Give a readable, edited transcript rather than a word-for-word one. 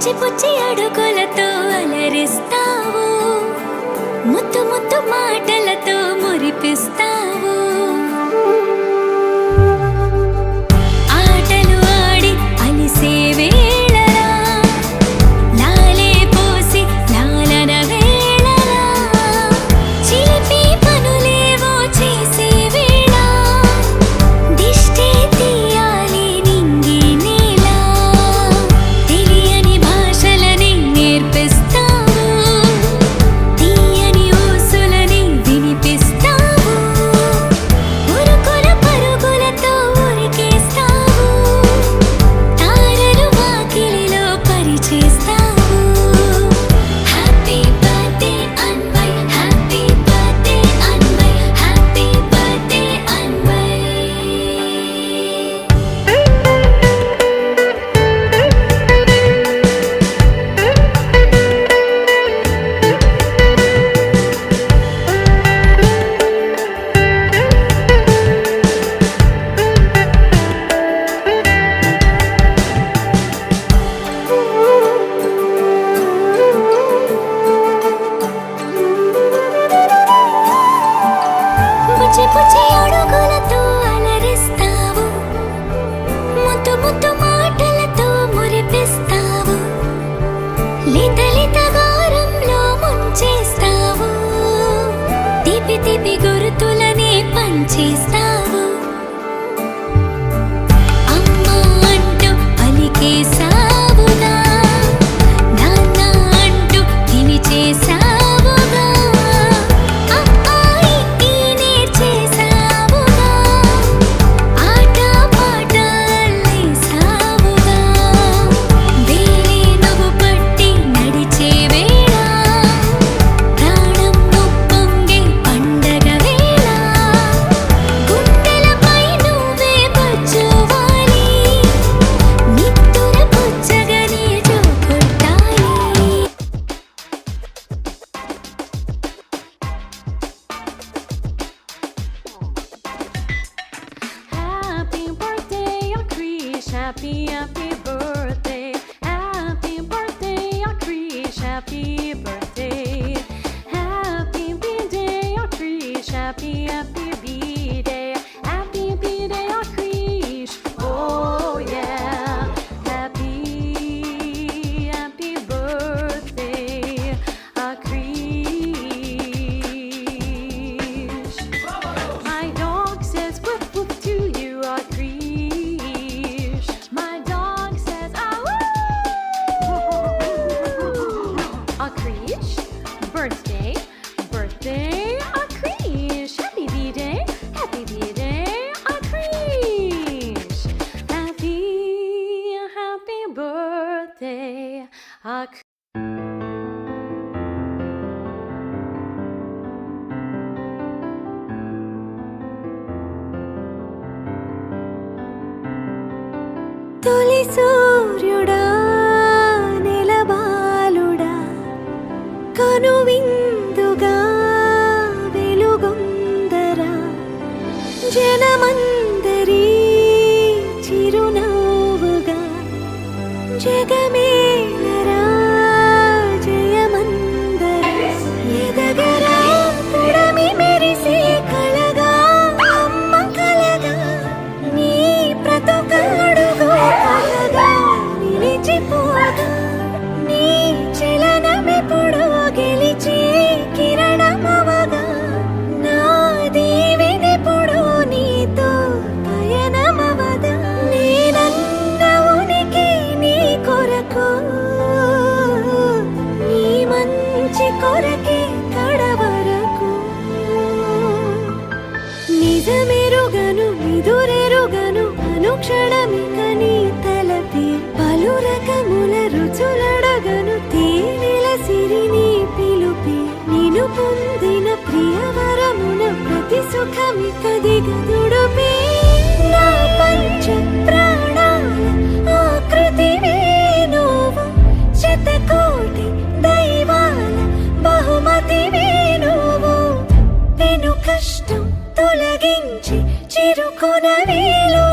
పుచ్చి పుచ్చి అడుగులతో అలరిస్తావు, ముత్తు ముత్తు మాటలతో మురిపిస్తావు. ఆటలు ఆడి అలిసే వేళలా, లాలే పోసి లాలన వేళలా, చిలిపి పనులేవో చేసే వేళ, దిష్టి తీయాలి నింగి నేల, తెలియని భాషలని నేర్పిస్తావు, తీయని ఊసులని వినిపిస్తావు, ఉరుకుల పరుగులతో ఉరికేస్తావు, తారలు వాకిలిలో పరిచేస్తావు. Happy birthday Anvay, happy birthday Anvay, happy birthday Anvay. పుచ్చి పుచ్చి అడుగులతో అలరిస్తావు, ముత్తు ముత్తు మాటలతో మురిపిస్తావు, లేత లేత గారంలో ముంచేస్తావు, తీపి తీపి గుర్తులని పంచేస్తావు. అమ్మా అంటూ పలికేసావుగా, నాన్న అంటూ తినిచేసావుగా, అమ్మాయి నేర్చేసావుగా, ఆట పాట అల్లేసావుగా, వేరే నువ్వు పట్టి నడిచే వేళ, ప్రాణం ఉప్పొంగే పండగ వేళ, గుండెలపై నువ్వే బజ్జువాలి, నిత్తుర పుచ్చగని జోకొట్టాలి. Happy birthday, Krish. Happy, happy birthday. Happy birthday, Krish. Happy birthday. Happy birthday, Krish. Happy, happy birthday. Happy birthday, Krish. Oh yeah. Happy, happy birthday, Krish. My dog says woof woof to you, Krish. My dog says ah woo. Krish, birthday, birthday, Krish. Happy birthday, happy birthday, Krish. Happy, happy birthday, Krish. తొలి సూర్యుడా నెలబాలుడా, కనువిందుగా వెలుగొందరా, జనమందరి చిరునవ్వుగా, జగమేలరా జయమందర, ఎదగరా పుడమి మెరిసే కళగా, అమ్మ కలగా, నీ బ్రతుకడుగు కలగా నిలిచిపోగా, నీ చలనమెప్పుడు గెలిచే కిరణమవగా, నా దీవెనెప్పుడు నీతో పయనమవదా, నేనన్న ఉనికి నీ కొరకు, నీ మంచి కొరకే కడవరకు, నిజమెరుగను నిదురెరుగను అనుక్షణమిక నీ తలపి, పలు రకముల రుచులడగను తేనెల సిరి నీ పిలుపి, నిను పొందిన ప్రియవరమున ప్రతి సుఖమిక దిగదుడుపి, నా పంచ ప్రాణాల ఆకృతివే నువ్వు, శతకోటి దైవాల బహుమతివే నువ్వు, పెను కష్టం తొలగించి చిరుకొన వేలు